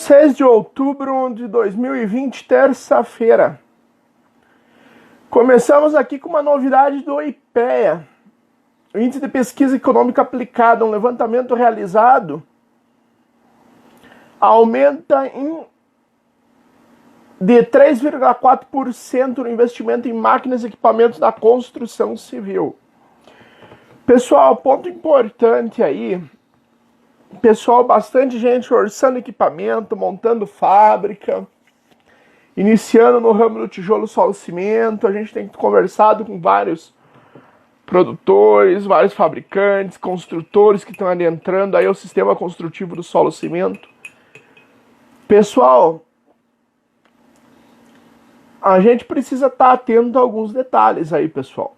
6 de outubro de 2020, terça-feira. Começamos aqui com uma novidade do IPEA, o Índice de Pesquisa Econômica Aplicada, um levantamento realizado, aumenta de 3,4% no investimento em máquinas e equipamentos da construção civil. Pessoal, ponto importante aí, pessoal, bastante gente orçando equipamento, montando fábrica, iniciando no ramo do tijolo, solo, cimento. A gente tem conversado com vários produtores, vários fabricantes, construtores que estão adentrando aí o sistema construtivo do solo, cimento. Pessoal, a gente precisa estar atento a alguns detalhes aí, pessoal.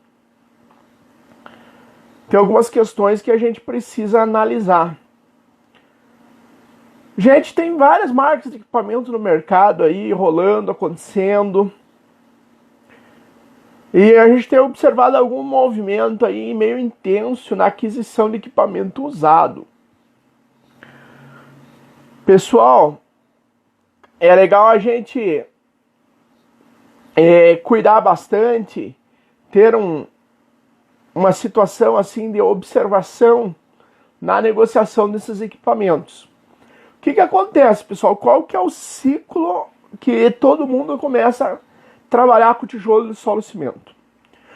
Tem algumas questões que a gente precisa analisar. Gente, tem várias marcas de equipamento no mercado aí, rolando, acontecendo. E a gente tem observado algum movimento aí meio intenso na aquisição de equipamento usado. Pessoal, é legal a gente cuidar bastante, ter uma situação assim de observação na negociação desses equipamentos. O que acontece, pessoal? Qual que é o ciclo que todo mundo começa a trabalhar com tijolo de solo, cimento?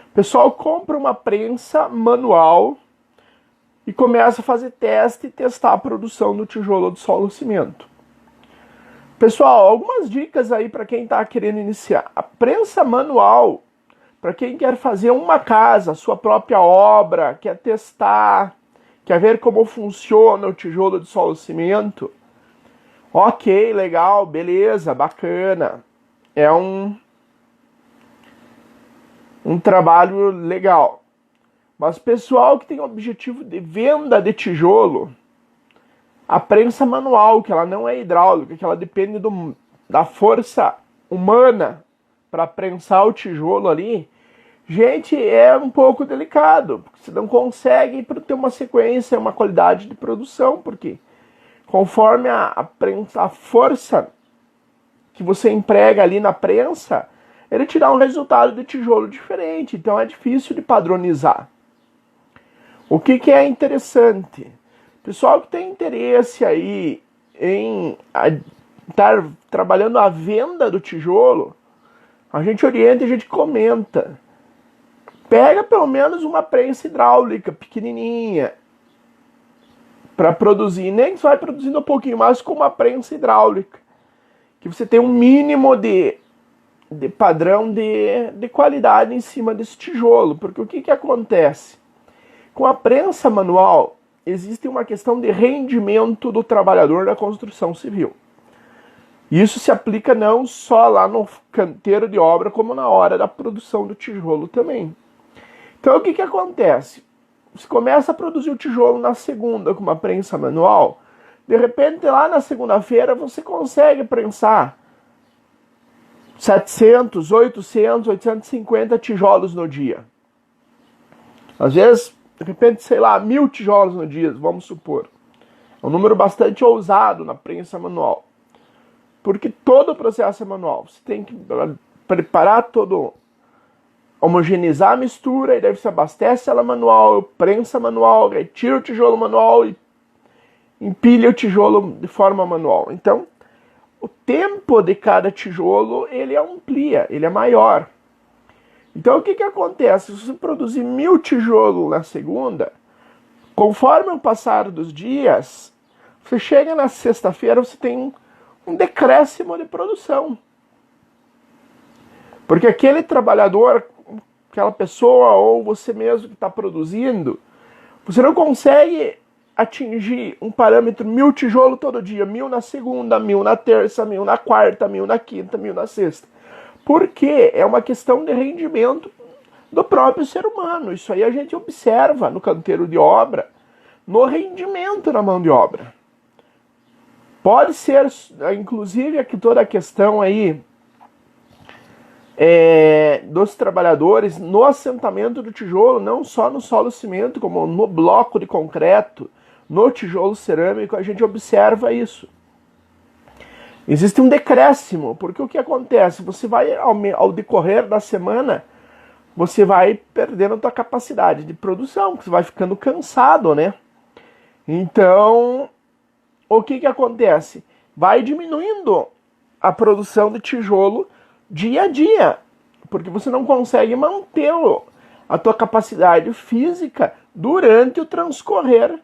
O pessoal compra uma prensa manual e começa a fazer teste e testar a produção do tijolo de solo, cimento. Pessoal, algumas dicas aí para quem está querendo iniciar. A prensa manual, para quem quer fazer uma casa, sua própria obra, quer testar, quer ver como funciona o tijolo de solo, cimento. Ok, legal, beleza, bacana. É um trabalho legal. Mas pessoal que tem o objetivo de venda de tijolo, a prensa manual, que ela não é hidráulica, que ela depende da força humana para prensar o tijolo ali, gente, é um pouco delicado, porque você não consegue ter uma sequência, uma qualidade de produção, porque conforme a força que você emprega ali na prensa, ele te dá um resultado de tijolo diferente, então é difícil de padronizar. O que é interessante? Pessoal que tem interesse aí em estar trabalhando a venda do tijolo, a gente orienta e a gente comenta. Pega pelo menos uma prensa hidráulica pequenininha para produzir, nem que você vai produzindo um pouquinho mais com uma prensa hidráulica, que você tem um mínimo de padrão de qualidade em cima desse tijolo, porque o que acontece? Com a prensa manual, existe uma questão de rendimento do trabalhador da construção civil. Isso se aplica não só lá no canteiro de obra, como na hora da produção do tijolo também. Então o que acontece? Você começa a produzir o tijolo na segunda com uma prensa manual, de repente lá na segunda-feira você consegue prensar 700, 800, 850 tijolos no dia. Às vezes, de repente, sei lá, 1000 tijolos no dia, vamos supor. É um número bastante ousado na prensa manual. Porque todo o processo é manual. Você tem que preparar todo, homogeneizar a mistura, e daí você abastece ela manual, prensa manual, retira o tijolo manual e empilha o tijolo de forma manual. Então, o tempo de cada tijolo, ele amplia, ele é maior. Então, o que acontece? Se você produzir 1000 tijolos na segunda, conforme o passar dos dias, você chega na sexta-feira, você tem um decréscimo de produção. Porque aquele trabalhador, aquela pessoa ou você mesmo que está produzindo, você não consegue atingir um parâmetro 1000 tijolos todo dia, 1000 na segunda, 1000 na terça, 1000 na quarta, 1000 na quinta, 1000 na sexta. Porque é uma questão de rendimento do próprio ser humano. Isso aí a gente observa no canteiro de obra, no rendimento na mão de obra. Pode ser, inclusive, aqui toda a questão aí dos trabalhadores no assentamento do tijolo, não só no solo cimento, como no bloco de concreto, no tijolo cerâmico, a gente observa isso. existe um decréscimo, porque o que acontece? Você vai, ao decorrer da semana, você vai perdendo a tua capacidade de produção, você vai ficando cansado, né? Então, o que acontece? Vai diminuindo a produção de tijolo dia a dia, porque você não consegue manter a tua capacidade física durante o transcorrer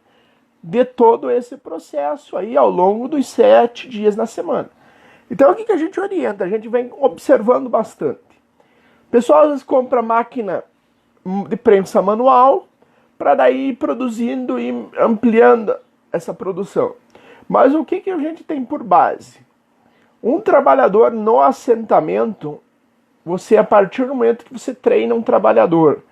de todo esse processo aí ao longo dos 7 dias na semana. Então o que a gente orienta? A gente vem observando bastante. O pessoal às vezes compra máquina de prensa manual para daí ir produzindo e ampliando essa produção. Mas o que a gente tem por base? Um trabalhador no assentamento, você, a partir do momento que você treina um trabalhador,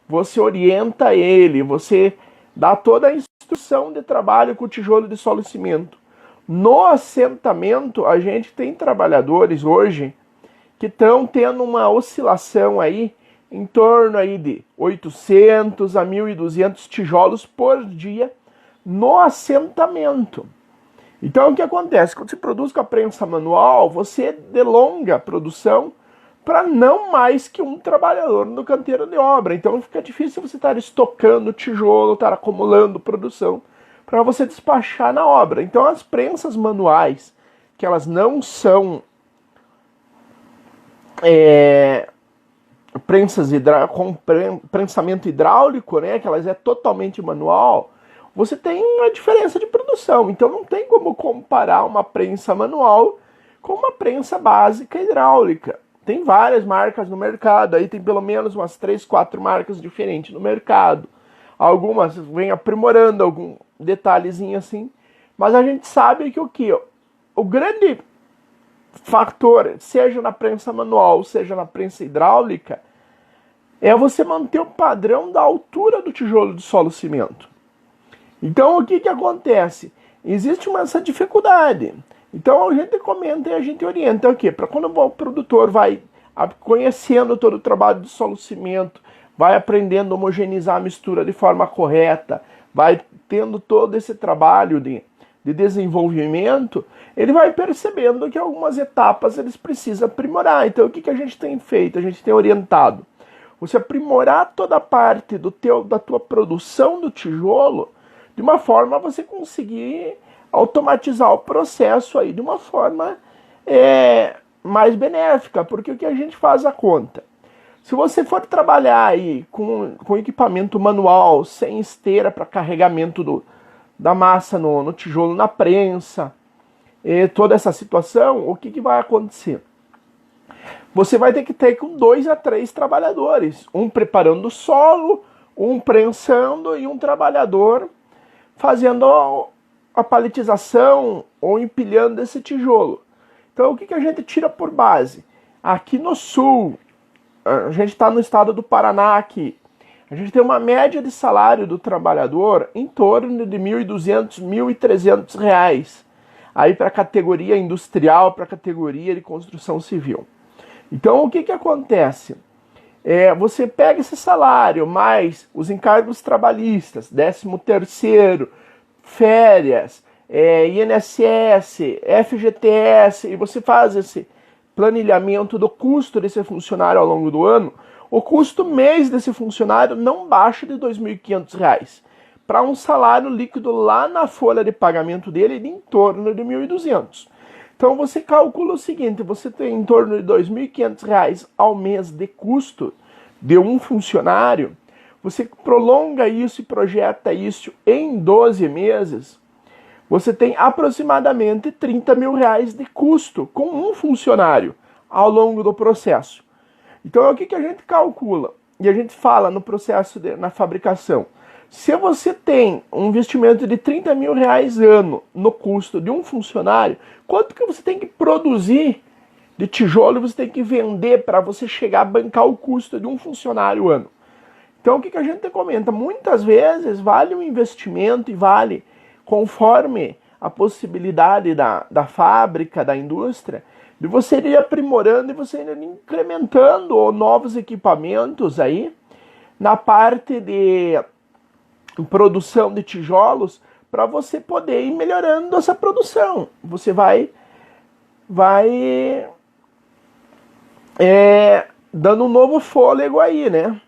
você orienta ele, você dá toda a instrução de trabalho com tijolo de solo e cimento. No assentamento, a gente tem trabalhadores hoje que estão tendo uma oscilação aí em torno aí de 800 a 1.200 tijolos por dia no assentamento. Então o que acontece? Quando você produz com a prensa manual, você delonga a produção para não mais que um trabalhador no canteiro de obra. Então fica difícil você estar estocando tijolo, estar acumulando produção para você despachar na obra. Então as prensas manuais, que elas não são prensas com prensamento hidráulico, né, que elas é totalmente manual, você tem uma diferença de produção. Então não tem como comparar uma prensa manual com uma prensa básica hidráulica. Tem várias marcas no mercado, aí tem pelo menos umas 3, 4 marcas diferentes no mercado. Algumas vêm aprimorando algum detalhezinho assim, mas a gente sabe que o grande fator, seja na prensa manual, seja na prensa hidráulica, é você manter o padrão da altura do tijolo de solo cimento. Então o que acontece? Existe essa dificuldade. Então a gente comenta e a gente orienta o quê? Para quando o produtor vai conhecendo todo o trabalho de solo cimento, vai aprendendo a homogeneizar a mistura de forma correta, vai tendo todo esse trabalho de desenvolvimento, ele vai percebendo que algumas etapas eles precisam aprimorar. Então o que a gente tem feito? A gente tem orientado você aprimorar toda a parte da tua produção do tijolo de uma forma a você conseguir automatizar o processo aí de uma forma mais benéfica, porque o que a gente faz a conta? Se você for trabalhar aí com equipamento manual, sem esteira para carregamento da massa no tijolo, na prensa, toda essa situação, o que vai acontecer? Você vai ter que ter com 2 a 3 trabalhadores, um preparando o solo, um prensando e um trabalhador fazendo a paletização ou empilhando esse tijolo. Então o que a gente tira por base? Aqui no sul, a gente está no estado do Paraná aqui, a gente tem uma média de salário do trabalhador em torno de R$ 1.200, R$ 1.300, aí para a categoria industrial, para a categoria de construção civil. Então o que acontece? Você pega esse salário, mais os encargos trabalhistas, 13º, férias, INSS, FGTS, e você faz esse planilhamento do custo desse funcionário ao longo do ano, o custo mês desse funcionário não baixa de R$ 2.500, para um salário líquido lá na folha de pagamento dele de em torno de R$ 1.200. Então você calcula o seguinte, você tem em torno de R$ 2.500 ao mês de custo de um funcionário, você prolonga isso e projeta isso em 12 meses, você tem aproximadamente R$ 30 mil de custo com um funcionário ao longo do processo. Então o que a gente calcula? E a gente fala no processo na fabricação. Se você tem um investimento de R$ 30 mil ano no custo de um funcionário, quanto que você tem que produzir de tijolo você tem que vender para você chegar a bancar o custo de um funcionário ano? Então o que a gente comenta? Muitas vezes vale o investimento e vale, conforme a possibilidade da fábrica, da indústria, de você ir aprimorando e você ir incrementando novos equipamentos aí na parte de produção de tijolos para você poder ir melhorando essa produção. Você vai vai dando um novo fôlego aí, né?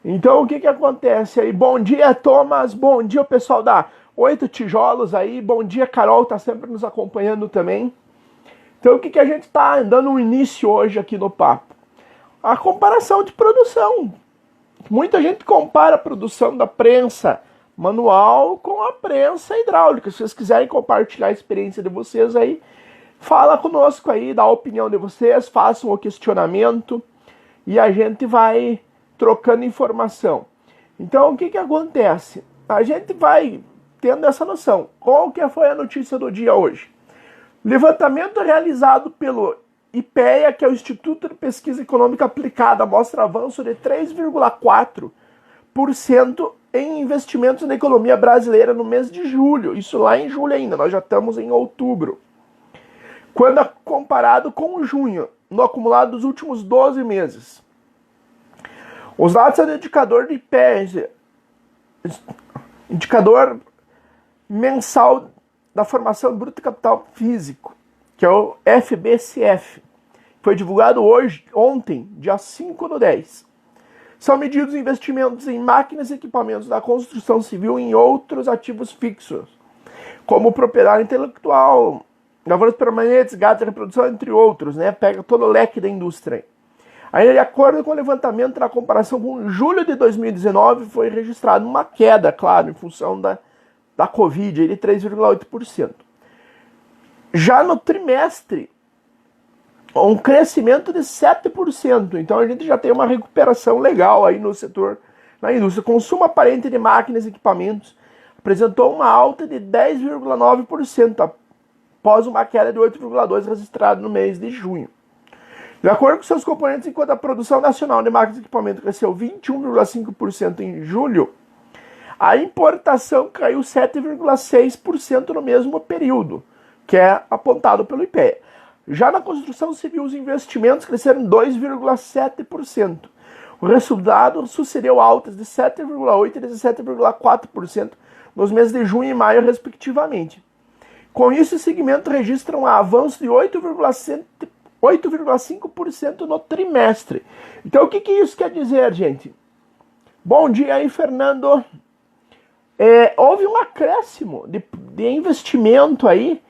Então, o que acontece aí? Bom dia, Thomas. Bom dia, o pessoal da 8 Tijolos aí. Bom dia, Carol, tá sempre nos acompanhando também. Então, o que a gente tá dando um início hoje aqui no papo? A comparação de produção. Muita gente compara a produção da prensa manual com a prensa hidráulica. Se vocês quiserem compartilhar a experiência de vocês aí, fala conosco aí, dá a opinião de vocês, façam o questionamento e a gente vai trocando informação. Então, o que acontece? A gente vai tendo essa noção. Qual que foi a notícia do dia hoje? Levantamento realizado pelo IPEA, que é o Instituto de Pesquisa Econômica Aplicada, mostra avanço de 3,4% em investimentos na economia brasileira no mês de julho. Isso lá em julho ainda, nós já estamos em outubro. Quando comparado com junho, no acumulado dos últimos 12 meses. Os dados são do indicador de IPEA, indicador mensal da formação bruta de capital físico, que é o FBCF. Foi divulgado ontem, dia 5/10. São medidos investimentos em máquinas e equipamentos da construção civil e em outros ativos fixos, como propriedade intelectual, lavouras permanentes, gado de reprodução, entre outros, né? Pega todo o leque da indústria. Aí, de acordo com o levantamento, na comparação com julho de 2019, foi registrada uma queda, claro, em função da Covid, de 3,8%. Já no trimestre, um crescimento de 7%. Então, a gente já tem uma recuperação legal aí no setor, na indústria. Consumo aparente de máquinas e equipamentos apresentou uma alta de 10,9%, após uma queda de 8,2% registrada no mês de junho. De acordo com seus componentes, enquanto a produção nacional de máquinas e equipamentos cresceu 21,5% em julho, a importação caiu 7,6% no mesmo período, que é apontado pelo IPEA. Já na construção civil, os investimentos cresceram 2,7%. O resultado sucedeu altas de 7,8% e 17,4% nos meses de junho e maio, respectivamente. Com isso, o segmento registra um avanço de 8,5% no trimestre. Então, o que isso quer dizer, gente? Bom dia aí, Fernando. Houve um acréscimo de investimento aí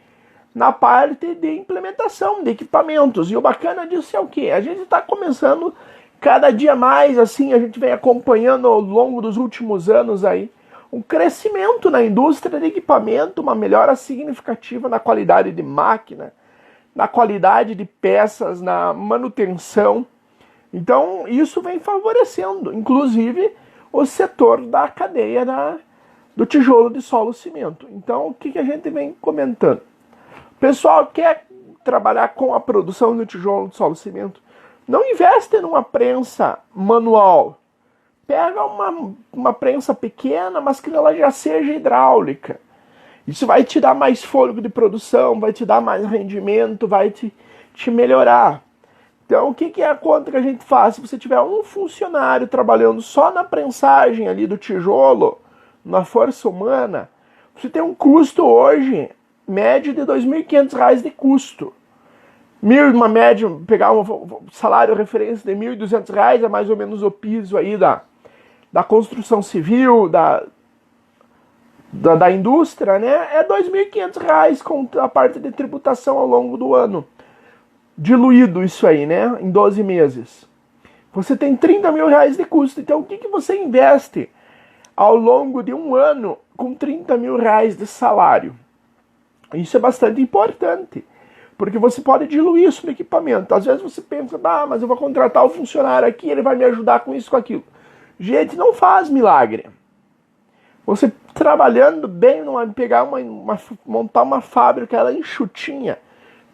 na parte de implementação de equipamentos. E o bacana disso é o quê? A gente está começando cada dia mais, assim, a gente vem acompanhando ao longo dos últimos anos aí, um crescimento na indústria de equipamento, uma melhora significativa na qualidade de máquina, na qualidade de peças, na manutenção. Então, isso vem favorecendo, inclusive, o setor da cadeia do tijolo de solo cimento. Então, o que a gente vem comentando? O pessoal quer trabalhar com a produção do tijolo de solo cimento, não investe numa prensa manual. Pega uma prensa pequena, mas que ela já seja hidráulica. Isso vai te dar mais fôlego de produção, vai te dar mais rendimento, vai te melhorar. Então, o que é a conta que a gente faz? Se você tiver um funcionário trabalhando só na prensagem ali do tijolo, na força humana, você tem um custo hoje, médio de R$ 2.500 de custo. Uma média, pegar um salário referência de R$ 1.200, é mais ou menos o piso aí da construção civil, da indústria, né? É R$ 2.500 com a parte de tributação ao longo do ano. Diluído isso aí, né? Em 12 meses. Você tem R$ 30 mil de custo. Então, o que você investe ao longo de um ano com R$ 30 mil de salário? Isso é bastante importante, porque você pode diluir isso no equipamento. Às vezes você pensa, mas eu vou contratar o funcionário aqui, ele vai me ajudar com isso, com aquilo. Gente, não faz milagre. Você trabalhando bem, pegar montar uma fábrica, ela enxutinha,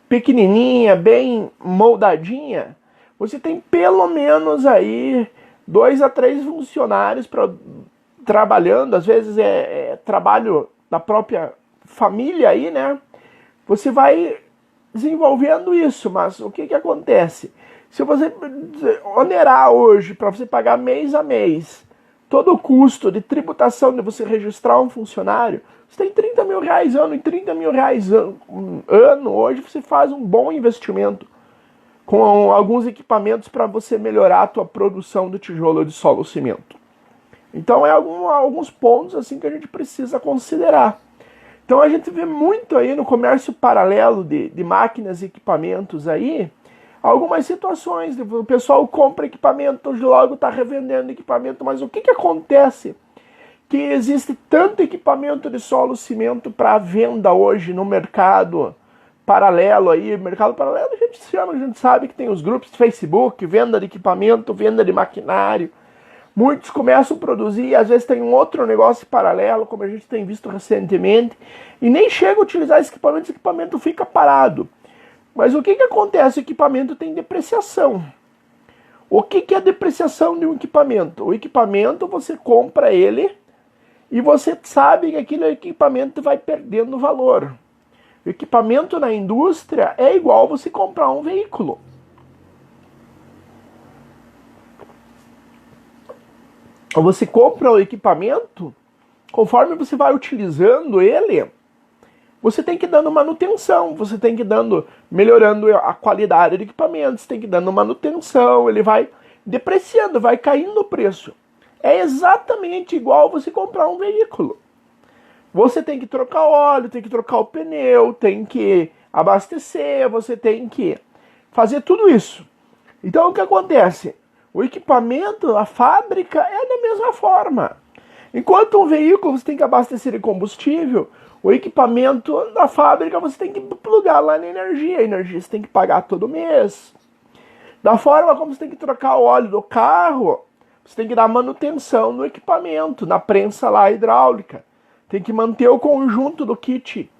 pequenininha, bem moldadinha, você tem pelo menos aí 2 a 3 funcionários trabalhando, às vezes é trabalho da própria família aí, né? Você vai desenvolvendo isso, mas o que acontece? Se você onerar hoje para você pagar mês a mês todo o custo de tributação de você registrar um funcionário, você tem 30 mil reais ano, e 30 mil reais ano, hoje você faz um bom investimento com alguns equipamentos para você melhorar a tua produção de tijolo de solo cimento. Então alguns pontos assim que a gente precisa considerar. Então a gente vê muito aí no comércio paralelo de máquinas e equipamentos aí, algumas situações, o pessoal compra equipamento, logo está revendendo equipamento, mas o que acontece? Que existe tanto equipamento de solo cimento para venda hoje no mercado paralelo aí, mercado paralelo a gente sabe que tem os grupos de Facebook, venda de equipamento, venda de maquinário, muitos começam a produzir e às vezes tem um outro negócio paralelo, como a gente tem visto recentemente, e nem chega a utilizar esse equipamento fica parado. Mas o que acontece? O equipamento tem depreciação. O que é a depreciação de um equipamento? O equipamento você compra ele e você sabe que aquele equipamento vai perdendo valor. O equipamento na indústria é igual você comprar um veículo. Você compra o equipamento, conforme você vai utilizando ele, você tem que ir dando manutenção, você tem que ir melhorando a qualidade do equipamento, você tem que ir dando manutenção, ele vai depreciando, vai caindo o preço. É exatamente igual você comprar um veículo. Você tem que trocar óleo, tem que trocar o pneu, tem que abastecer, você tem que fazer tudo isso. Então o que acontece? O equipamento, a fábrica é da mesma forma. Enquanto um veículo você tem que abastecer de combustível, o equipamento da fábrica você tem que plugar lá na energia. A energia você tem que pagar todo mês. Da forma como você tem que trocar o óleo do carro, você tem que dar manutenção no equipamento, na prensa lá hidráulica. Tem que manter o conjunto do kit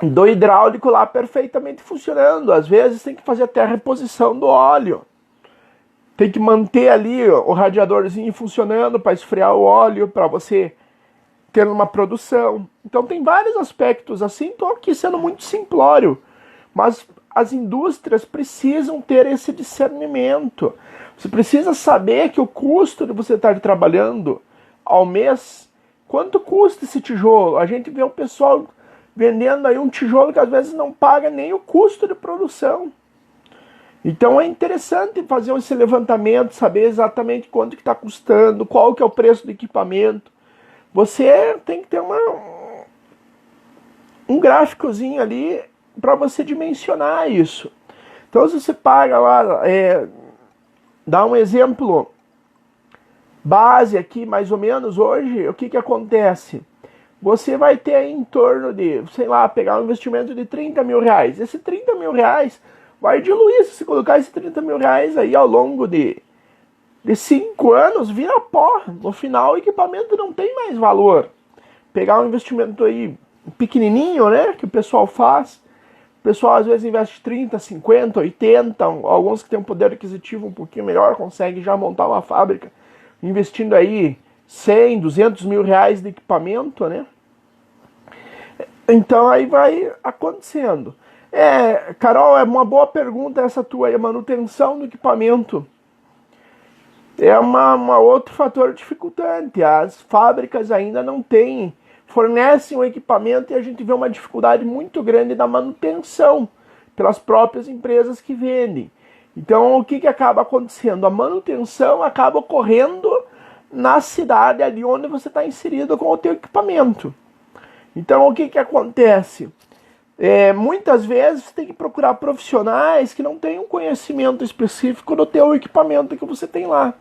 do hidráulico lá perfeitamente funcionando. Às vezes tem que fazer até a reposição do óleo. Tem que manter ali o radiadorzinho funcionando para esfriar o óleo, para você ter uma produção. Então tem vários aspectos assim, estou aqui sendo muito simplório, mas as indústrias precisam ter esse discernimento. Você precisa saber que o custo de você estar trabalhando ao mês, quanto custa esse tijolo? A gente vê o pessoal vendendo aí um tijolo que às vezes não paga nem o custo de produção. Então é interessante fazer esse levantamento, saber exatamente quanto que está custando, qual que é o preço do equipamento. Você tem que ter um gráficozinho ali para você dimensionar isso. Então se você paga lá, dá um exemplo base aqui, mais ou menos hoje, o que acontece? Você vai ter aí em torno de, sei lá, pegar um investimento de 30 mil reais. Esse 30 mil reais vai diluir, se você colocar esses 30 mil reais aí ao longo de 5 anos, vira pó. No final o equipamento não tem mais valor. Pegar um investimento aí pequenininho, né, que o pessoal faz. O pessoal às vezes investe 30, 50, 80, alguns que têm um poder aquisitivo um pouquinho melhor, conseguem já montar uma fábrica investindo aí 100, 200 mil reais de equipamento, né? Então aí vai acontecendo. Carol, é uma boa pergunta essa tua aí, a manutenção do equipamento. É outro fator dificultante. As fábricas ainda não fornecem o equipamento e a gente vê uma dificuldade muito grande da manutenção pelas próprias empresas que vendem. Então o que acaba acontecendo? A manutenção acaba ocorrendo na cidade ali onde você está inserido com o teu equipamento. Então o que acontece? Muitas vezes você tem que procurar profissionais que não têm um conhecimento específico do teu equipamento que você tem lá,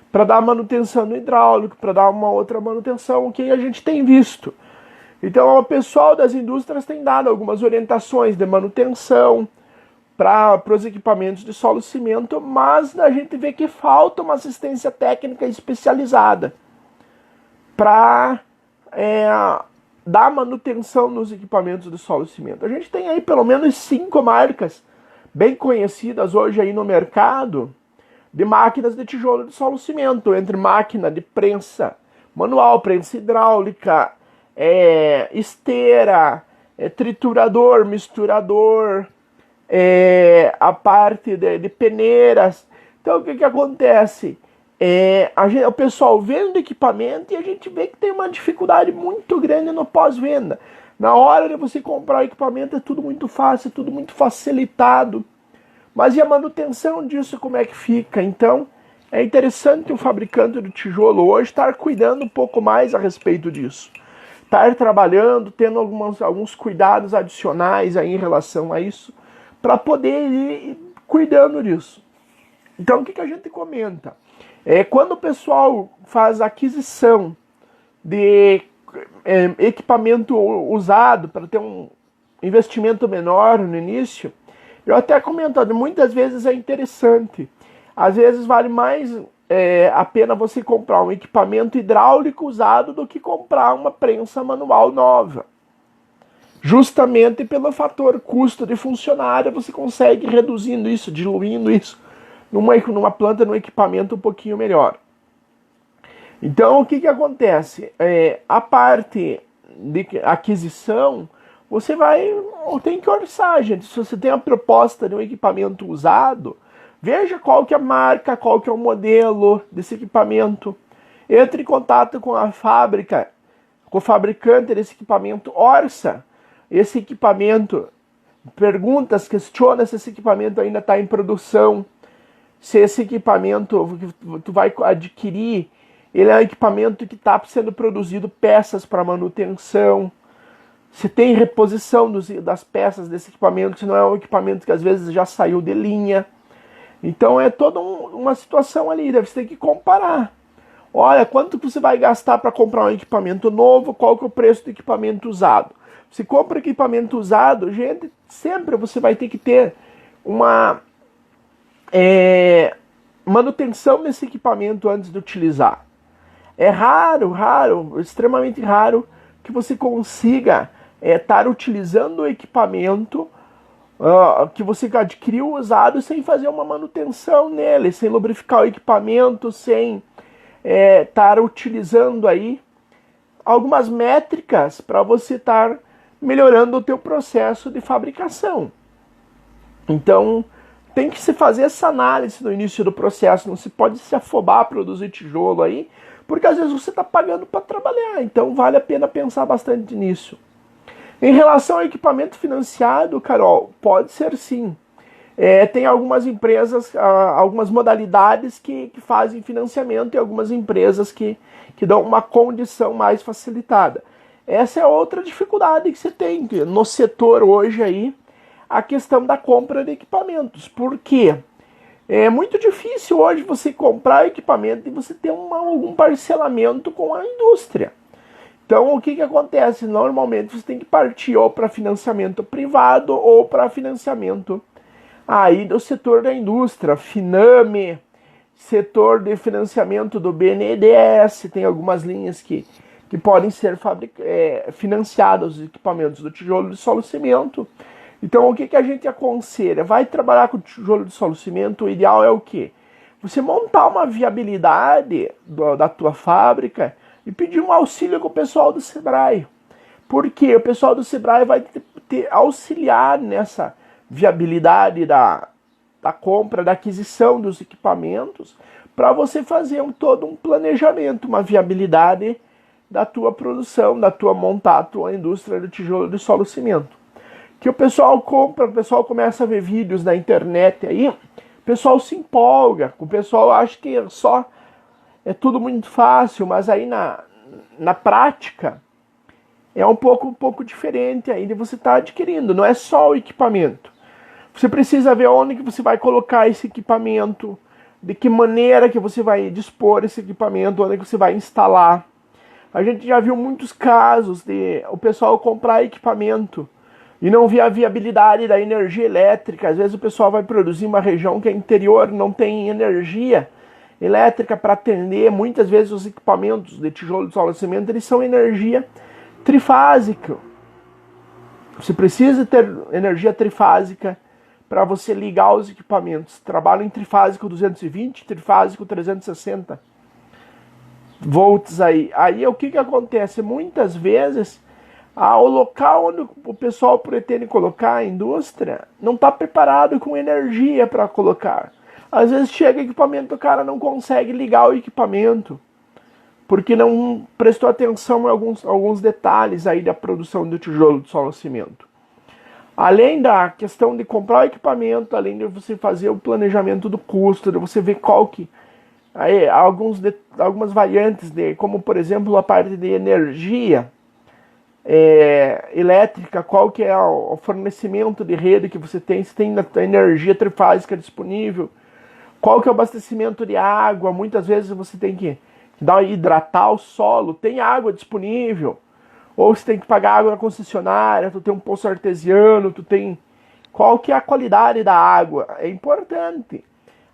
para dar manutenção no hidráulico, para dar uma outra manutenção, o que a gente tem visto. Então o pessoal das indústrias tem dado algumas orientações de manutenção para os equipamentos de solo cimento, mas a gente vê que falta uma assistência técnica especializada para dar manutenção nos equipamentos de solo cimento. A gente tem aí pelo menos 5 marcas bem conhecidas hoje aí no mercado de máquinas de tijolo de solo cimento, entre máquina de prensa manual, prensa hidráulica, esteira, triturador, misturador, a parte de peneiras. Então o que acontece? o pessoal vende equipamento e a gente vê que tem uma dificuldade muito grande no pós-venda. Na hora de você comprar o equipamento é tudo muito fácil, tudo muito facilitado. Mas e a manutenção disso, como é que fica? Então, é interessante o fabricante do tijolo hoje estar cuidando um pouco mais a respeito disso. Estar trabalhando, tendo alguns cuidados adicionais aí em relação a isso, para poder ir cuidando disso. Então, o que a gente comenta? Quando o pessoal faz aquisição de equipamento usado para ter um investimento menor no início, eu até comento, muitas vezes é interessante. Às vezes vale mais a pena você comprar um equipamento hidráulico usado do que comprar uma prensa manual nova. Justamente pelo fator custo de funcionário, você consegue reduzindo isso, diluindo isso numa planta, num equipamento um pouquinho melhor. Então, o que acontece? A parte de aquisição, você tem que orçar, gente. Se você tem a proposta de um equipamento usado, veja qual que é a marca, qual que é o modelo desse equipamento. Entre em contato com a fábrica, com o fabricante desse equipamento, orça esse equipamento, questiona se esse equipamento ainda está em produção, se esse equipamento que tu vai adquirir, ele é um equipamento que está sendo produzido peças para manutenção, se tem reposição das peças desse equipamento, se não é um equipamento que às vezes já saiu de linha. Então é toda uma situação ali, você tem que comparar. Olha, quanto você vai gastar para comprar um equipamento novo, qual que é o preço do equipamento usado. Se compra equipamento usado, gente, sempre você vai ter que ter uma manutenção desse equipamento antes de utilizar. É raro, extremamente raro que você consiga estar utilizando o equipamento que você adquiriu usado sem fazer uma manutenção nele, sem lubrificar o equipamento, sem estar utilizando aí algumas métricas para você estar melhorando o teu processo de fabricação. Então, tem que se fazer essa análise no início do processo, não se pode se afobar a produzir tijolo aí, porque às vezes você está pagando para trabalhar, então vale a pena pensar bastante nisso. Em relação ao equipamento financiado, Carol, pode ser sim. Tem algumas empresas, algumas modalidades que fazem financiamento e algumas empresas que dão uma condição mais facilitada. Essa é outra dificuldade que você tem no setor hoje aí, a questão da compra de equipamentos. Por quê? É muito difícil hoje você comprar equipamento e você ter algum parcelamento com a indústria. Então, o que acontece? Normalmente você tem que partir ou para financiamento privado ou para financiamento aí do setor da indústria, Finame, setor de financiamento do BNDES, tem algumas linhas que podem ser financiadas, os equipamentos do tijolo de solo cimento. Então, o que a gente aconselha? Vai trabalhar com tijolo de solo cimento, o ideal é o quê? Você montar uma viabilidade da tua fábrica e pedir um auxílio com o pessoal do Sebrae. Porque o pessoal do Sebrae vai te auxiliar nessa viabilidade da compra, da aquisição dos equipamentos, para você fazer todo um planejamento, uma viabilidade da tua produção, da tua montar a tua indústria de tijolo de solo cimento. Que o pessoal compra, o pessoal começa a ver vídeos na internet aí, o pessoal se empolga, o pessoal acha que é tudo muito fácil, mas aí na prática é um pouco diferente aí de você estar adquirindo, não é só o equipamento. Você precisa ver onde que você vai colocar esse equipamento, de que maneira que você vai dispor esse equipamento, onde que você vai instalar. A gente já viu muitos casos de o pessoal comprar equipamento e não ver a viabilidade da energia elétrica. Às vezes o pessoal vai produzir uma região que é interior, não tem energia elétrica para atender. Muitas vezes os equipamentos de tijolo de solo cimento, eles são energia trifásica. Você precisa ter energia trifásica para você ligar os equipamentos. Trabalho em trifásico 220, trifásico 360 volts aí. Aí o que acontece? Muitas vezes o local onde o pessoal pretende colocar a indústria não está preparado com energia para colocar. Às vezes chega equipamento, o cara não consegue ligar o equipamento, porque não prestou atenção em alguns detalhes aí da produção do tijolo, do solo cimento. Além da questão de comprar o equipamento, além de você fazer o planejamento do custo, de você ver qual que... Aí, algumas variantes, como por exemplo a parte de energia elétrica, qual que é o fornecimento de rede que você tem, se tem energia trifásica disponível, qual que é o abastecimento de água, muitas vezes você tem que hidratar o solo, tem água disponível, ou você tem que pagar água na concessionária, tu tem um poço artesiano, tu tem... Qual que é a qualidade da água? É importante.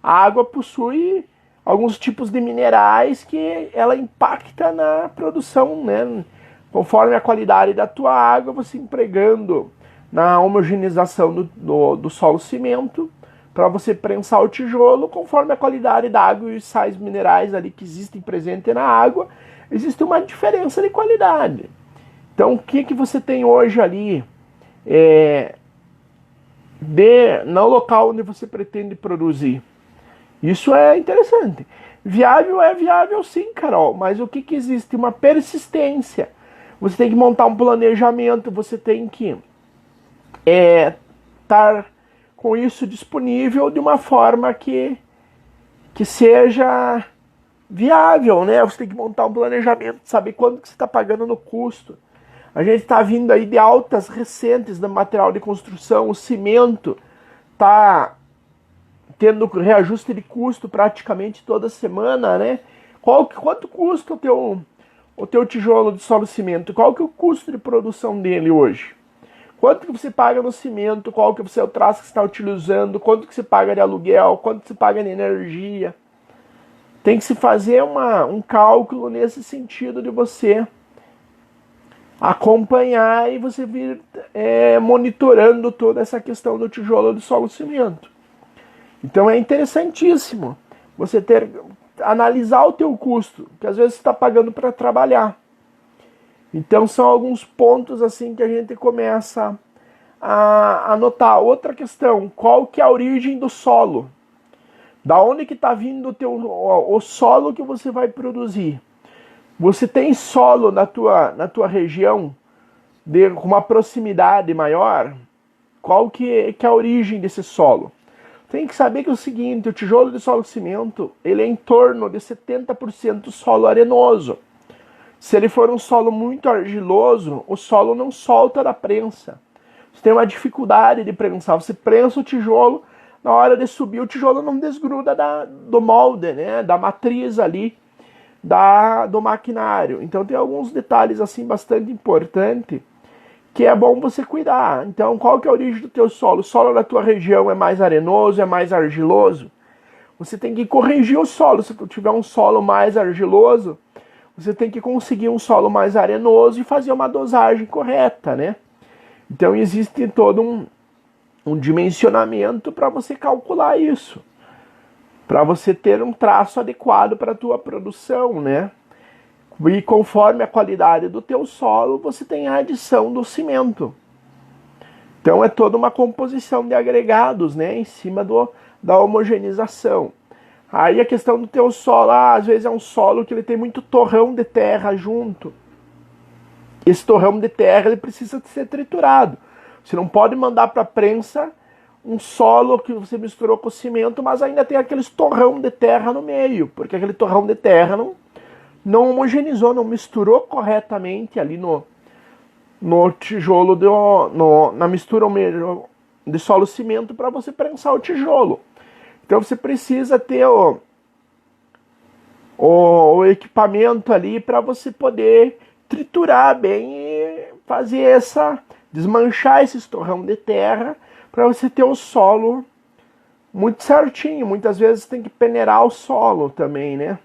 A água possui alguns tipos de minerais que ela impacta na produção, né? Conforme a qualidade da tua água, você empregando na homogeneização do solo cimento, para você prensar o tijolo, conforme a qualidade da água e os sais minerais ali que existem presentes na água, existe uma diferença de qualidade. Então, o que você tem hoje ali no local onde você pretende produzir? Isso é interessante. Viável é viável sim, Carol, mas o que existe? Uma persistência. Você tem que montar um planejamento, você tem que estar com isso disponível de uma forma que seja viável, né? Você tem que montar um planejamento, saber quanto que você está pagando no custo. A gente está vindo aí de altas recentes do material de construção, o cimento está tendo reajuste de custo praticamente toda semana, né? Quanto custa o teu tijolo de solo cimento? Qual que é o custo de produção dele hoje? Quanto que você paga no cimento? Qual que é o traço que você está utilizando? Quanto que você paga de aluguel? Quanto que você paga de energia? Tem que se fazer um cálculo nesse sentido de você acompanhar e você vir monitorando toda essa questão do tijolo de solo cimento. Então é interessantíssimo você analisar o teu custo, que às vezes você está pagando para trabalhar. Então são alguns pontos assim que a gente começa a anotar. Outra questão, qual que é a origem do solo? Da onde que está vindo o solo que você vai produzir? Você tem solo na tua região com uma proximidade maior? Qual que é a origem desse solo? Tem que saber que é o seguinte, o tijolo de solo cimento, ele é em torno de 70% solo arenoso. Se ele for um solo muito argiloso, o solo não solta da prensa. Você tem uma dificuldade de prensar. Você prensa o tijolo, na hora de subir, o tijolo não desgruda do molde, né? Da matriz ali, do maquinário. Então tem alguns detalhes assim bastante importantes que é bom você cuidar. Então, qual que é a origem do teu solo? O solo da tua região é mais arenoso, é mais argiloso? Você tem que corrigir o solo. Se tu tiver um solo mais argiloso, você tem que conseguir um solo mais arenoso e fazer uma dosagem correta, né? Então, existe todo um dimensionamento para você calcular isso. Para você ter um traço adequado para a tua produção, né? E conforme a qualidade do teu solo, você tem a adição do cimento. Então é toda uma composição de agregados, né, em cima da homogeneização. Aí a questão do teu solo, às vezes é um solo que ele tem muito torrão de terra junto. Esse torrão de terra ele precisa ser triturado. Você não pode mandar para a prensa um solo que você misturou com cimento, mas ainda tem aqueles torrão de terra no meio, porque aquele torrão de terra não homogeneizou, não misturou corretamente ali no tijolo, na mistura de solo cimento para você prensar o tijolo. Então você precisa ter o equipamento ali para você poder triturar bem e fazer desmanchar esse torrão de terra para você ter o solo muito certinho. Muitas vezes tem que peneirar o solo também, né?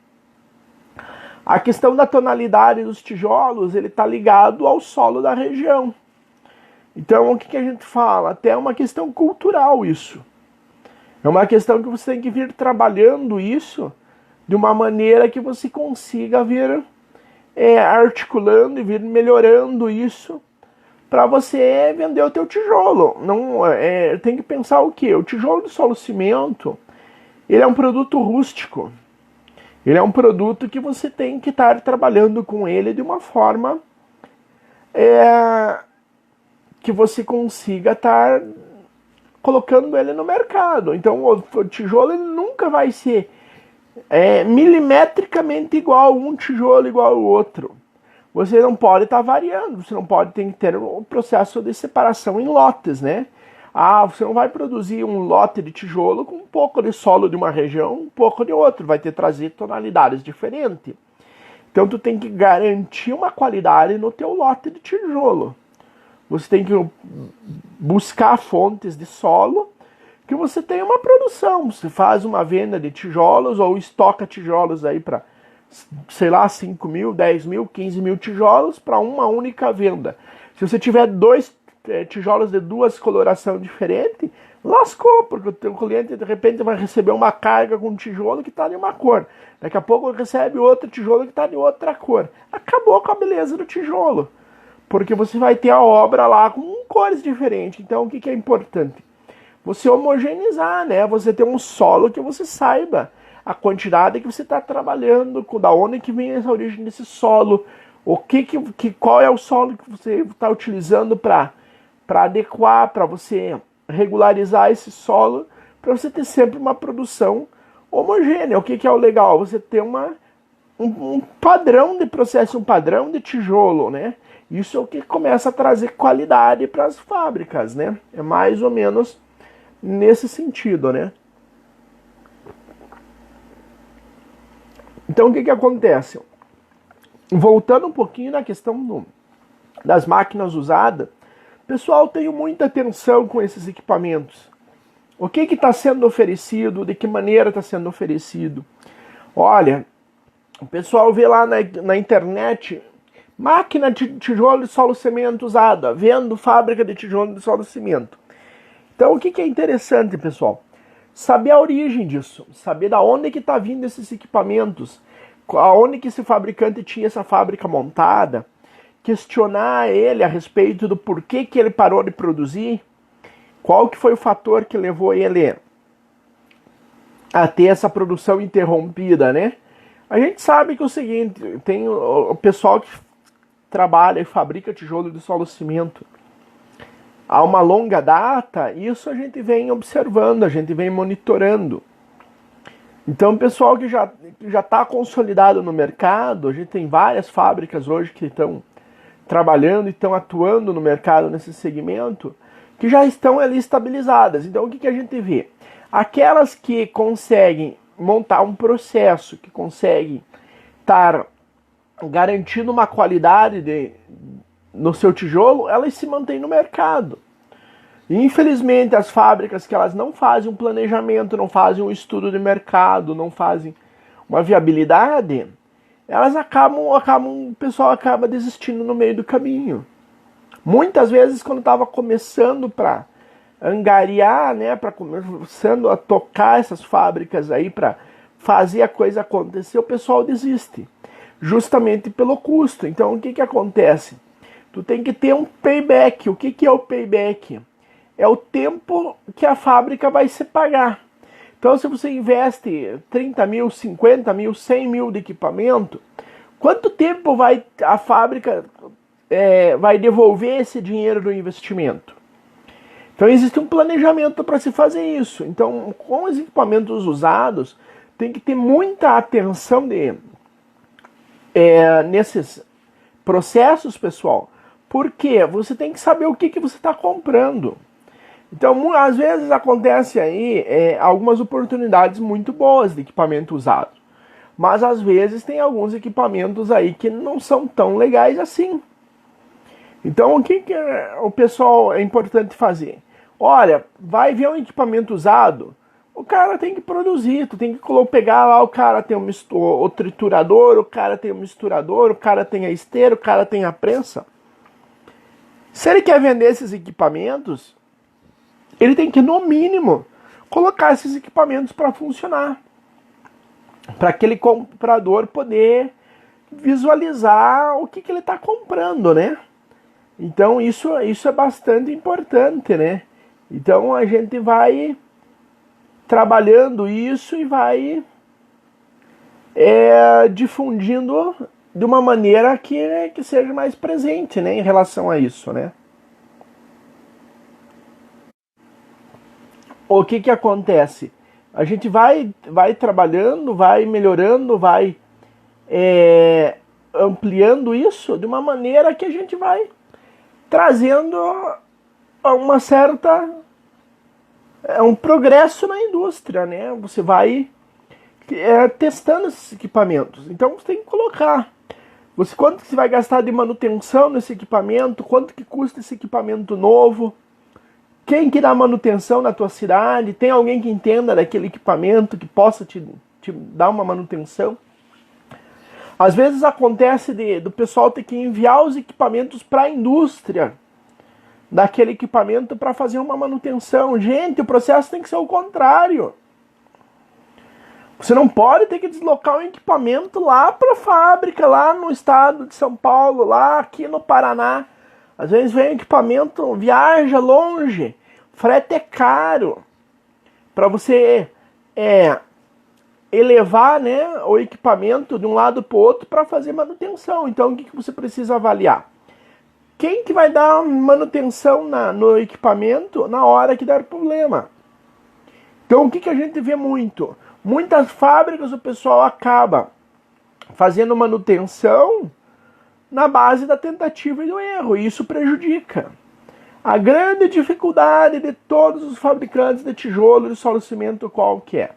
A questão da tonalidade dos tijolos, ele está ligado ao solo da região. Então, o que a gente fala? Até é uma questão cultural isso. É uma questão que você tem que vir trabalhando isso de uma maneira que você consiga vir articulando e vir melhorando isso para você vender o teu tijolo. Não, tem que pensar o quê? O tijolo de solo cimento, ele é um produto rústico. Ele é um produto que você tem que estar trabalhando com ele de uma forma que você consiga estar colocando ele no mercado. Então o tijolo ele nunca vai ser milimetricamente igual, um tijolo igual ao outro. Você não pode estar variando, você não pode ter que ter um processo de separação em lotes, né? Você não vai produzir um lote de tijolo com um pouco de solo de uma região, um pouco de outro, vai ter que trazer tonalidades diferentes. Então tu tem que garantir uma qualidade no teu lote de tijolo. Você tem que buscar fontes de solo que você tenha uma produção. Você faz uma venda de tijolos ou estoca tijolos aí para, sei lá, 5 mil, 10 mil, 15 mil tijolos para uma única venda. Se você tiver dois tijolos de duas colorações diferentes, lascou, porque o teu cliente de repente vai receber uma carga com um tijolo que está de uma cor. Daqui a pouco ele recebe outro tijolo que está de outra cor. Acabou com a beleza do tijolo, porque você vai ter a obra lá com cores diferentes. Então o que é importante? Você homogeneizar, né? Você ter um solo que você saiba a quantidade que você está trabalhando, da onde que vem essa origem desse solo, qual é o solo que você está utilizando para adequar, para você regularizar esse solo, para você ter sempre uma produção homogênea. O que é o legal? Você ter um padrão de processo, um padrão de tijolo, né? Isso é o que começa a trazer qualidade para as fábricas, né? É mais ou menos nesse sentido, né? Então o que acontece? Voltando um pouquinho na questão das máquinas usadas, pessoal, tenho muita atenção com esses equipamentos. O que está sendo oferecido, de que maneira está sendo oferecido. Olha, o pessoal vê lá na internet, máquina de tijolo de solo cimento usada, vendo fábrica de tijolo de solo cimento. Então o que é interessante, pessoal? Saber a origem disso, saber da onde que está vindo esses equipamentos, aonde que esse fabricante tinha essa fábrica montada, questionar ele a respeito do porquê que ele parou de produzir, qual que foi o fator que levou ele a ter essa produção interrompida, né? A gente sabe que é o seguinte, tem o pessoal que trabalha e fabrica tijolo de solo cimento há uma longa data, isso a gente vem observando, a gente vem monitorando. Então, o pessoal que já está consolidado no mercado, a gente tem várias fábricas hoje que estão trabalhando e estão atuando no mercado nesse segmento, que já estão ali estabilizadas. Então, o que a gente vê? Aquelas que conseguem montar um processo, que conseguem estar garantindo uma qualidade no seu tijolo, elas se mantêm no mercado. E, infelizmente, as fábricas que elas não fazem um planejamento, não fazem um estudo de mercado, não fazem uma viabilidade, elas o pessoal acaba desistindo no meio do caminho. Muitas vezes, quando estava começando para angariar, né, começando a tocar essas fábricas aí para fazer a coisa acontecer, o pessoal desiste, justamente pelo custo. Então, o que acontece? Tu tem que ter um payback. O que é o payback? É o tempo que a fábrica vai se pagar. Então, se você investe 30 mil, 50 mil, 100 mil de equipamento, quanto tempo a fábrica vai devolver esse dinheiro do investimento? Então, existe um planejamento para se fazer isso. Então, com os equipamentos usados, tem que ter muita atenção nesses processos, pessoal, porque você tem que saber o que você está comprando. Então, às vezes acontece aí algumas oportunidades muito boas de equipamento usado, mas às vezes tem alguns equipamentos aí que não são tão legais assim. Então, o que o pessoal é importante fazer? Olha, vai ver um equipamento usado, o cara tem que produzir, tu tem que pegar lá, o cara tem o triturador, o cara tem o misturador, o cara tem a esteira, o cara tem a prensa. Se ele quer vender esses equipamentos, ele tem que, no mínimo, colocar esses equipamentos para funcionar. Para aquele comprador poder visualizar o que ele está comprando, né? Então, isso é bastante importante, né? Então, a gente vai trabalhando isso e vai difundindo de uma maneira que seja mais presente, né, em relação a isso, né? O que acontece? A gente vai trabalhando, vai melhorando, vai ampliando isso de uma maneira que a gente vai trazendo uma certa um progresso na indústria, né? Você vai testando esses equipamentos. Então você tem que colocar quanto que você vai gastar de manutenção nesse equipamento, quanto que custa esse equipamento novo, quem que dá manutenção na tua cidade, tem alguém que entenda daquele equipamento, que possa te dar uma manutenção. Às vezes acontece do pessoal ter que enviar os equipamentos para a indústria daquele equipamento para fazer uma manutenção. Gente, o processo tem que ser o contrário. Você não pode ter que deslocar um equipamento lá para a fábrica, lá no estado de São Paulo, lá aqui no Paraná. Às vezes vem equipamento, viaja longe, frete é caro. Para você elevar, né, o equipamento de um lado para o outro para fazer manutenção. Então o que você precisa avaliar? Quem que vai dar manutenção no equipamento na hora que der problema? Então o que a gente vê muito? Muitas fábricas o pessoal acaba fazendo manutenção na base da tentativa e do erro, e isso prejudica. A grande dificuldade de todos os fabricantes de tijolo e de solo cimento qual que é?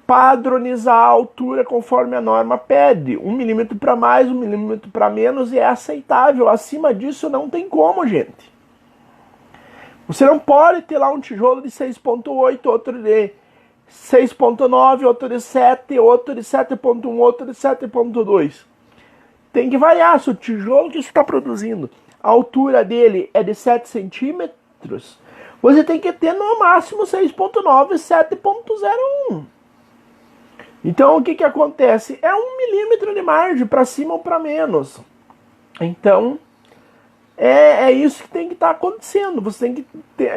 Padronizar a altura conforme a norma pede. 1 milímetro para mais, 1 milímetro para menos é aceitável. Acima disso não tem como, gente. Você não pode ter lá um tijolo de 6.8, outro de 6.9, outro de 7, outro de 7.1, outro de 7.2. Tem que variar. Se o tijolo que você está produzindo, a altura dele é de 7 centímetros, você tem que ter no máximo 6.9, 7.01. Então o que acontece? É 1 milímetro de margem para cima ou para menos. Então é isso que tem que estar acontecendo. Você tem que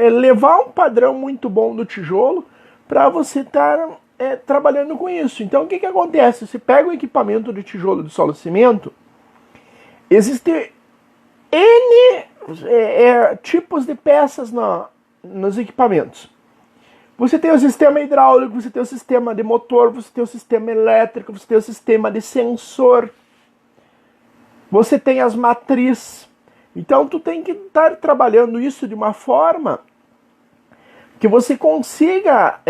levar um padrão muito bom do tijolo para você estar trabalhando com isso. Então o que acontece? Você pega o equipamento de tijolo de solo cimento, existem N tipos de peças nos equipamentos. Você tem o sistema hidráulico, você tem o sistema de motor, você tem o sistema elétrico, você tem o sistema de sensor, você tem as matrizes. Então tu tem que estar trabalhando isso de uma forma que você consiga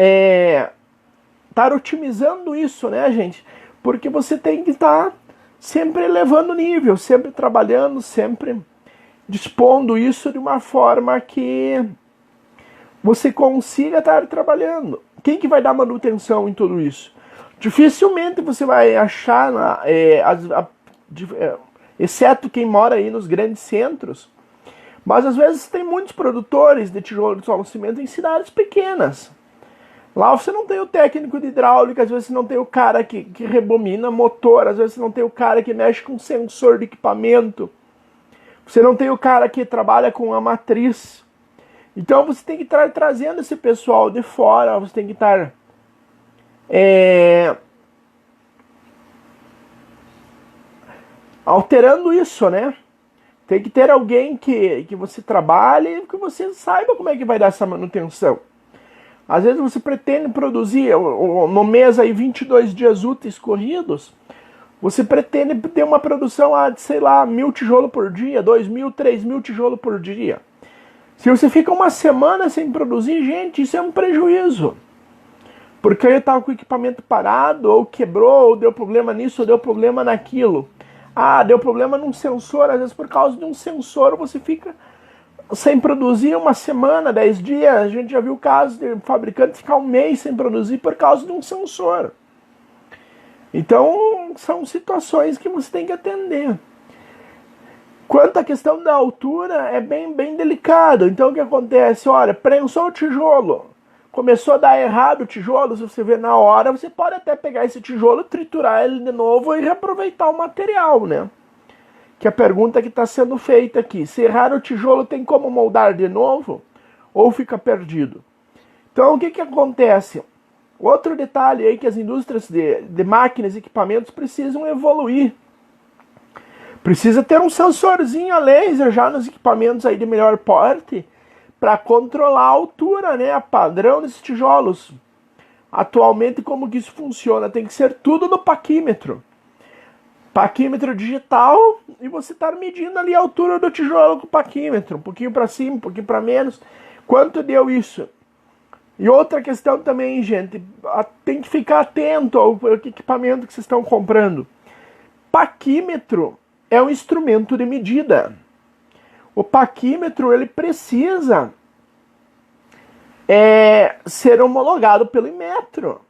estar otimizando isso, né, gente? Porque você tem que estar sempre elevando o nível, sempre trabalhando, sempre dispondo isso de uma forma que você consiga estar trabalhando. Quem que vai dar manutenção em tudo isso? Dificilmente você vai achar, exceto quem mora aí nos grandes centros, mas às vezes tem muitos produtores de tijolo de solo cimento em cidades pequenas. Lá você não tem o técnico de hidráulica, às vezes você não tem o cara que rebobina motor, às vezes você não tem o cara que mexe com sensor de equipamento, você não tem o cara que trabalha com a matriz. Então você tem que estar trazendo esse pessoal de fora, você tem que estar alterando isso, né? Tem que ter alguém que você trabalhe e que você saiba como é que vai dar essa manutenção. Às vezes você pretende produzir no mês aí 22 dias úteis corridos, você pretende ter uma produção de, sei lá, 1.000 tijolos por dia, 2.000, 3.000 tijolos por dia. Se você fica uma semana sem produzir, gente, isso é um prejuízo. Porque aí estava com o equipamento parado, ou quebrou, ou deu problema nisso, ou deu problema naquilo. Ah, deu problema num sensor, às vezes por causa de um sensor você fica sem produzir uma semana, 10 dias. A gente já viu casos de fabricante ficar um mês sem produzir por causa de um sensor. Então, são situações que você tem que atender. Quanto à questão da altura, é bem delicado. Então, o que acontece? Olha, prensou o tijolo, começou a dar errado o tijolo, se você vê na hora, você pode até pegar esse tijolo, triturar ele de novo e reaproveitar o material, né? Que é a pergunta que está sendo feita aqui. Se errar o tijolo, tem como moldar de novo? Ou fica perdido? Então, o que acontece? Outro detalhe aí que as indústrias de máquinas e equipamentos precisam evoluir. Precisa ter um sensorzinho a laser já nos equipamentos aí de melhor porte para controlar a altura, né, a padrão desses tijolos. Atualmente, como que isso funciona? Tem que ser tudo no paquímetro. Paquímetro digital, e você está medindo ali a altura do tijolo com o paquímetro, um pouquinho para cima, um pouquinho para menos. Quanto deu isso? E outra questão também, gente, tem que ficar atento ao equipamento que vocês estão comprando. Paquímetro é um instrumento de medida. O paquímetro, ele precisa ser homologado pelo Inmetro.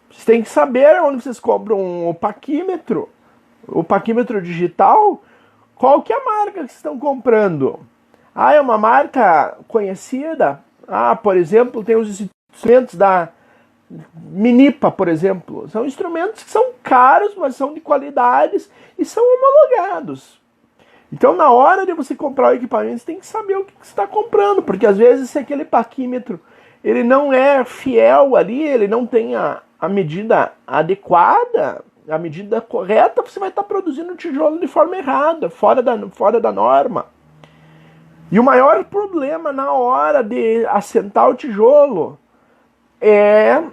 Vocês têm que saber onde vocês compram o paquímetro digital, qual que é a marca que vocês estão comprando. Ah, é uma marca conhecida? Ah, por exemplo, tem os instrumentos da Minipa, por exemplo. São instrumentos que são caros, mas são de qualidades e são homologados. Então, na hora de você comprar o equipamento, você tem que saber o que você está comprando, porque às vezes se aquele paquímetro ele não é fiel ali, ele não tem a medida adequada, a medida correta, você vai estar produzindo tijolo de forma errada, fora da norma. E o maior problema na hora de assentar o tijolo é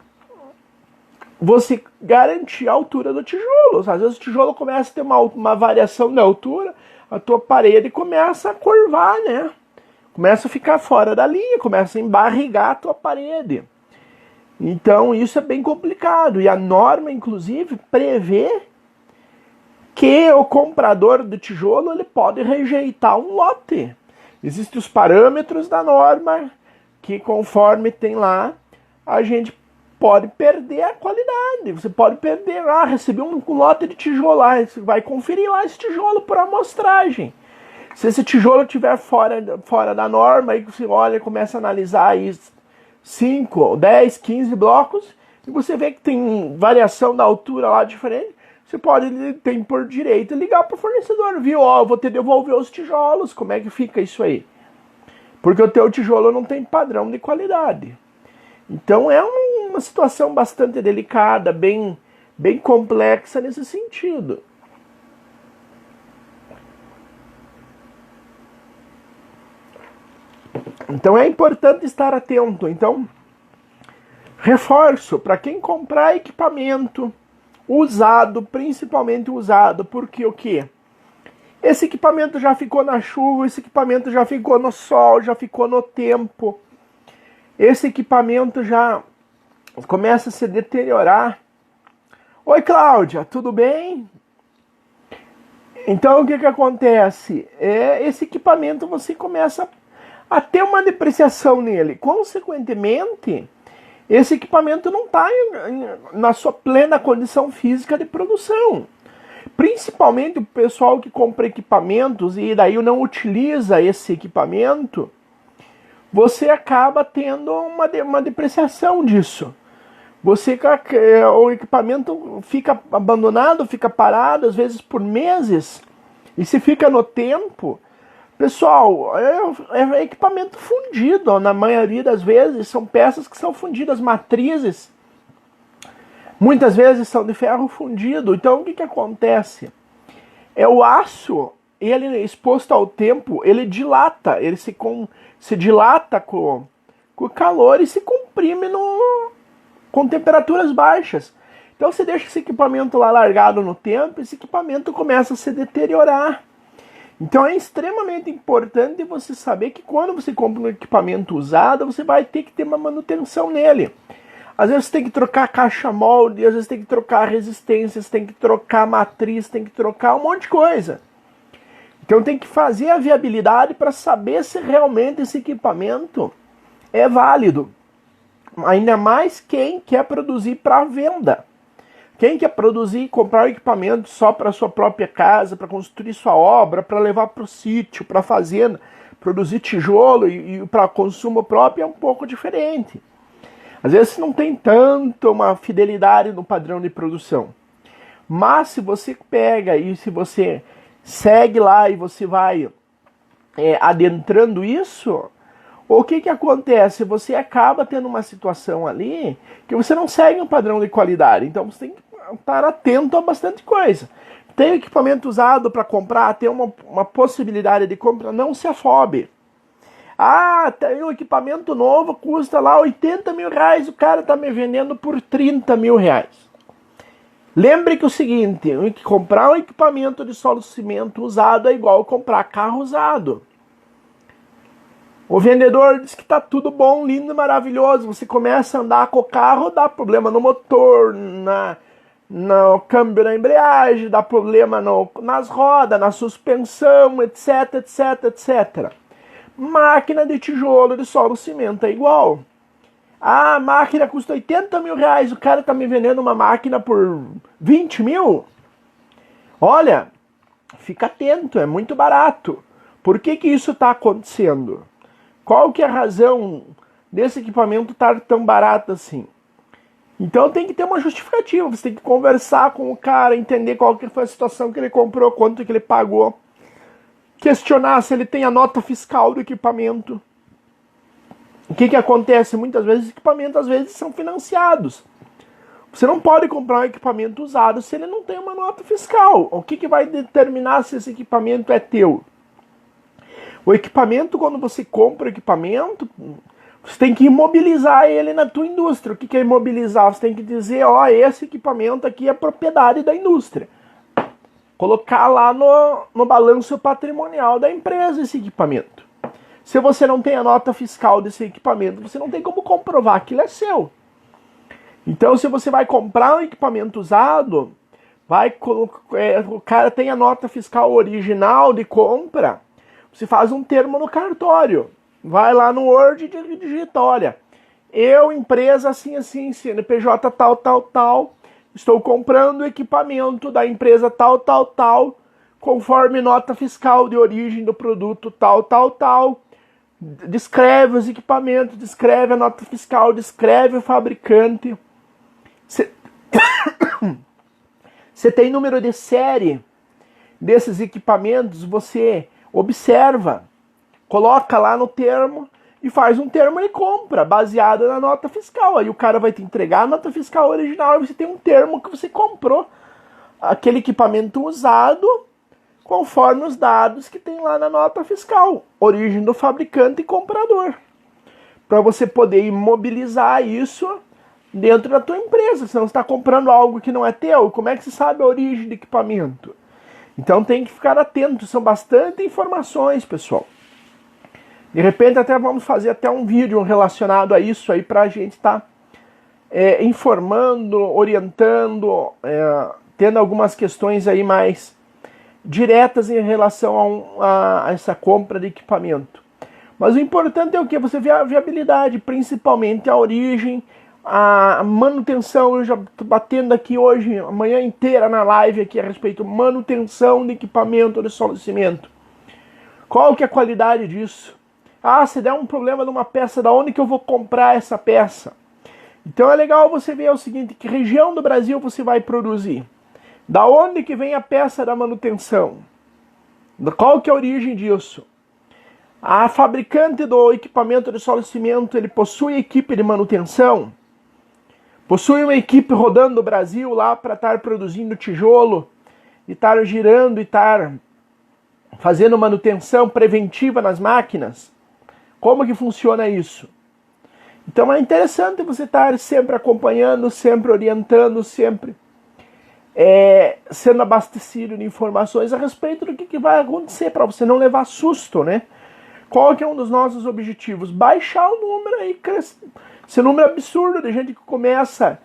você garantir a altura do tijolo. Às vezes o tijolo começa a ter uma variação de altura, a tua parede começa a curvar, né? Começa a ficar fora da linha, começa a embarrigar a tua parede. Então isso é bem complicado. E a norma, inclusive, prevê que o comprador do tijolo ele pode rejeitar um lote. Existem os parâmetros da norma que, conforme tem lá, a gente pode perder a qualidade. Você pode perder, receber um lote de tijolo lá, você vai conferir lá esse tijolo por amostragem. Se esse tijolo estiver fora da norma, aí você olha e começa a analisar aí 5, 10, 15 blocos, e você vê que tem variação da altura lá diferente, você pode, tem por direito, ligar para o fornecedor, viu? Eu vou te devolver os tijolos, como é que fica isso aí? Porque o teu tijolo não tem padrão de qualidade. Então é uma situação bastante delicada, bem complexa nesse sentido. Então é importante estar atento. Então, reforço, para quem comprar equipamento usado, principalmente usado, porque o quê? Esse equipamento já ficou na chuva, esse equipamento já ficou no sol, já ficou no tempo. Esse equipamento já começa a se deteriorar. Oi, Cláudia, tudo bem? Então, o que acontece? Esse equipamento você começa a ter uma depreciação nele. Consequentemente, esse equipamento não está na sua plena condição física de produção. Principalmente o pessoal que compra equipamentos e daí não utiliza esse equipamento, você acaba tendo uma depreciação disso. O equipamento fica abandonado, fica parado, às vezes por meses, e se fica no tempo. Pessoal, é equipamento fundido, na maioria das vezes são peças que são fundidas, matrizes, muitas vezes são de ferro fundido. Então o que acontece? O aço, ele exposto ao tempo, ele dilata, ele se dilata com o calor e se comprime com temperaturas baixas. Então você deixa esse equipamento lá largado no tempo, esse equipamento começa a se deteriorar. Então é extremamente importante você saber que quando você compra um equipamento usado, você vai ter que ter uma manutenção nele. Às vezes você tem que trocar a caixa molde, às vezes tem que trocar resistências, tem que trocar a matriz, tem que trocar um monte de coisa. Então tem que fazer a viabilidade para saber se realmente esse equipamento é válido. Ainda mais quem quer produzir para venda. Quem quer produzir, comprar equipamento só para sua própria casa, para construir sua obra, para levar para o sítio, para a fazenda, produzir tijolo e para consumo próprio é um pouco diferente. Às vezes não tem tanto uma fidelidade no padrão de produção. Mas se você pega e se você segue lá e você vai adentrando isso, O que acontece? Você acaba tendo uma situação ali que você não segue um padrão de qualidade. Então você tem que estar atento a bastante coisa. Tem equipamento usado para comprar, tem uma possibilidade de compra, não se afobe. Ah, tem um equipamento novo, custa lá 80 mil reais, o cara está me vendendo por 30 mil reais. Lembre que o seguinte, comprar um equipamento de solo cimento usado é igual comprar carro usado. O vendedor diz que está tudo bom, lindo, maravilhoso. Você começa a andar com o carro, dá problema no motor, no câmbio da embreagem, dá problema nas rodas, na suspensão, etc, etc, etc. Máquina de tijolo de solo cimento é igual. A máquina custa 80 mil reais, o cara está me vendendo uma máquina por 20 mil? Olha, fica atento, é muito barato. Por que isso está acontecendo? Qual que é a razão desse equipamento estar tão barato assim? Então tem que ter uma justificativa, você tem que conversar com o cara, entender qual que foi a situação que ele comprou, quanto que ele pagou, questionar se ele tem a nota fiscal do equipamento. O que acontece? Muitas vezes os equipamentos às vezes são financiados. Você não pode comprar um equipamento usado se ele não tem uma nota fiscal. O que vai determinar se esse equipamento é teu? O equipamento, quando você compra o equipamento, você tem que imobilizar ele na tua indústria. O que é imobilizar? Você tem que dizer, ó, esse equipamento aqui é propriedade da indústria. Colocar lá no balanço patrimonial da empresa esse equipamento. Se você não tem a nota fiscal desse equipamento, você não tem como comprovar que ele é seu. Então, se você vai comprar um equipamento usado, o cara tem a nota fiscal original de compra, você faz um termo no cartório. Vai lá no Word e digita, olha, eu, empresa assim, assim, CNPJ tal, tal, tal, estou comprando equipamento da empresa tal, tal, tal, conforme nota fiscal de origem do produto tal, tal, tal. Descreve os equipamentos, descreve a nota fiscal, descreve o fabricante. Você tem número de série desses equipamentos, você observa, coloca lá no termo e faz um termo de compra baseado na nota fiscal. Aí o cara vai te entregar a nota fiscal original e você tem um termo que você comprou aquele equipamento usado conforme os dados que tem lá na nota fiscal, origem do fabricante e comprador, para você poder imobilizar isso dentro da tua empresa. Senão você está comprando algo que não é teu, como é que você sabe a origem do equipamento? Então tem que ficar atento, são bastante informações, pessoal. De repente até vamos fazer até um vídeo relacionado a isso aí para a gente estar informando, orientando, tendo algumas questões aí mais diretas em relação a essa compra de equipamento. Mas o importante é o que? Você vê a viabilidade, principalmente a origem, a manutenção. Eu já estou batendo aqui hoje, a manhã inteira na live aqui a respeito de manutenção de equipamento de solo cimento. Qual que é a qualidade disso? Ah, se der um problema numa peça, da onde que eu vou comprar essa peça? Então é legal você ver o seguinte, que região do Brasil você vai produzir? Da onde que vem a peça da manutenção? Qual que é a origem disso? A fabricante do equipamento de solo cimento, ele possui equipe de manutenção? Possui uma equipe rodando o Brasil lá para estar produzindo tijolo, e estar girando e estar fazendo manutenção preventiva nas máquinas? Como que funciona isso? Então é interessante você estar sempre acompanhando, sempre orientando, sempre sendo abastecido de informações a respeito do que vai acontecer, para você não levar susto, né? Qual que é um dos nossos objetivos? Baixar o número aí, esse número absurdo de gente que começa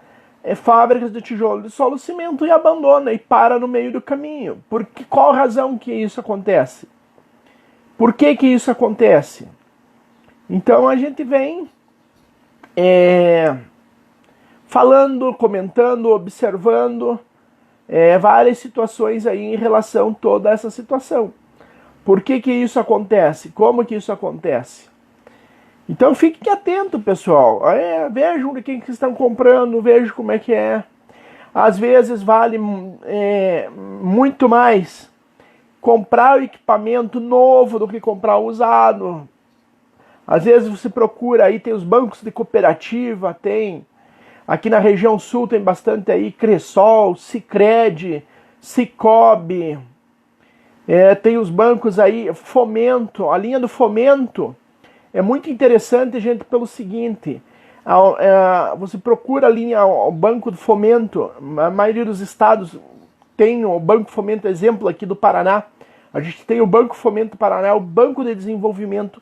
fábricas de tijolo de solo cimento e abandona e para no meio do caminho. Qual razão que isso acontece? Por que isso acontece? Então a gente vem falando, comentando, observando várias situações aí em relação a toda essa situação. Por que isso acontece? Como que isso acontece? Então fiquem atentos, pessoal. Vejam de quem que estão comprando, vejam como é que é. Às vezes vale muito mais comprar o equipamento novo do que comprar usado. Às vezes você procura aí, tem os bancos de cooperativa, tem aqui na região sul tem bastante aí Cressol, Sicredi, Cicobi, tem os bancos aí, Fomento, a linha do Fomento é muito interessante, gente, pelo seguinte, você procura a linha, o Banco do Fomento, a maioria dos estados tem o Banco Fomento, exemplo aqui do Paraná, a gente tem o Banco Fomento do Paraná, o Banco de Desenvolvimento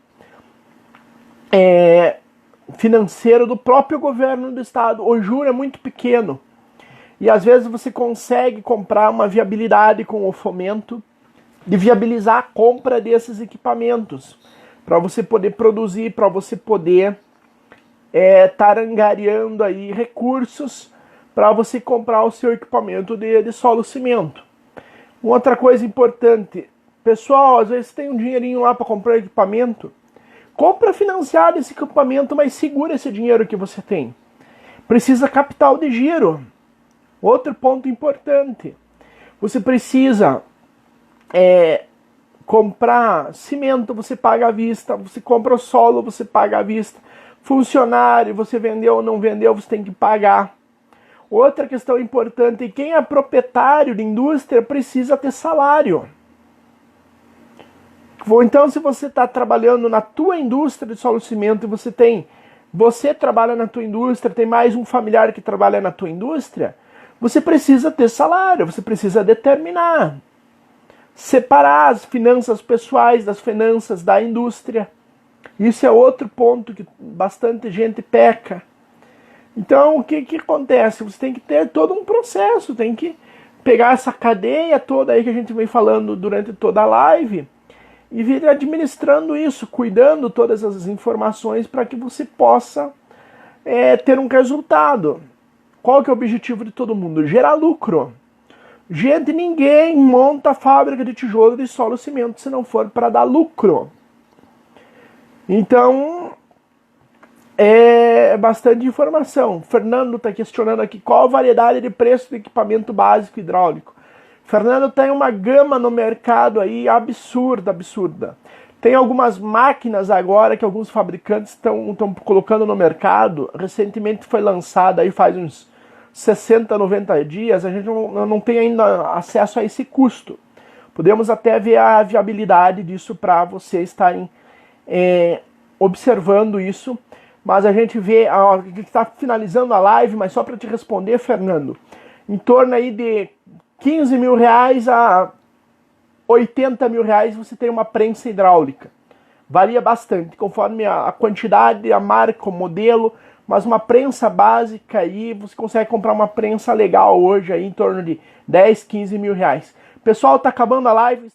financeiro do próprio governo do estado. O juro é muito pequeno e às vezes você consegue comprar uma viabilidade com o fomento de viabilizar a compra desses equipamentos para você poder produzir, para você poder estar angariando aí recursos para você comprar o seu equipamento de solo cimento. Outra coisa importante, pessoal, às vezes tem um dinheirinho lá para comprar equipamento, compra financiado esse equipamento, mas segura esse dinheiro que você tem. Precisa capital de giro. Outro ponto importante. Você precisa comprar cimento, você paga à vista. Você compra o solo, você paga à vista. Funcionário, você vendeu ou não vendeu, você tem que pagar. Outra questão importante, quem é proprietário de indústria precisa ter salário. Então, se você está trabalhando na tua indústria de solo cimento e você trabalha na tua indústria, tem mais um familiar que trabalha na tua indústria, você precisa ter salário, você precisa determinar, separar as finanças pessoais das finanças da indústria. Isso é outro ponto que bastante gente peca. Então, o que acontece? Você tem que ter todo um processo, tem que pegar essa cadeia toda aí que a gente vem falando durante toda a live e vir administrando isso, cuidando todas as informações para que você possa ter um resultado. Qual que é o objetivo de todo mundo? Gerar lucro. Gente, ninguém monta fábrica de tijolo, de solo, cimento se não for para dar lucro. Então, é bastante informação. Fernando está questionando aqui qual a variedade de preço do equipamento básico hidráulico. Fernando, tem uma gama no mercado aí absurda. Tem algumas máquinas agora que alguns fabricantes estão colocando no mercado. Recentemente foi lançada aí faz uns 60, 90 dias. A gente não tem ainda acesso a esse custo. Podemos até ver a viabilidade disso para vocês estarem observando isso. Mas a gente vê, a gente está finalizando a live, mas só para te responder, Fernando, em torno aí de 15 mil reais a 80 mil reais você tem uma prensa hidráulica. Varia bastante, conforme a quantidade, a marca, o modelo, mas uma prensa básica aí, você consegue comprar uma prensa legal hoje aí em torno de 10, 15 mil reais. Pessoal, tá acabando a live.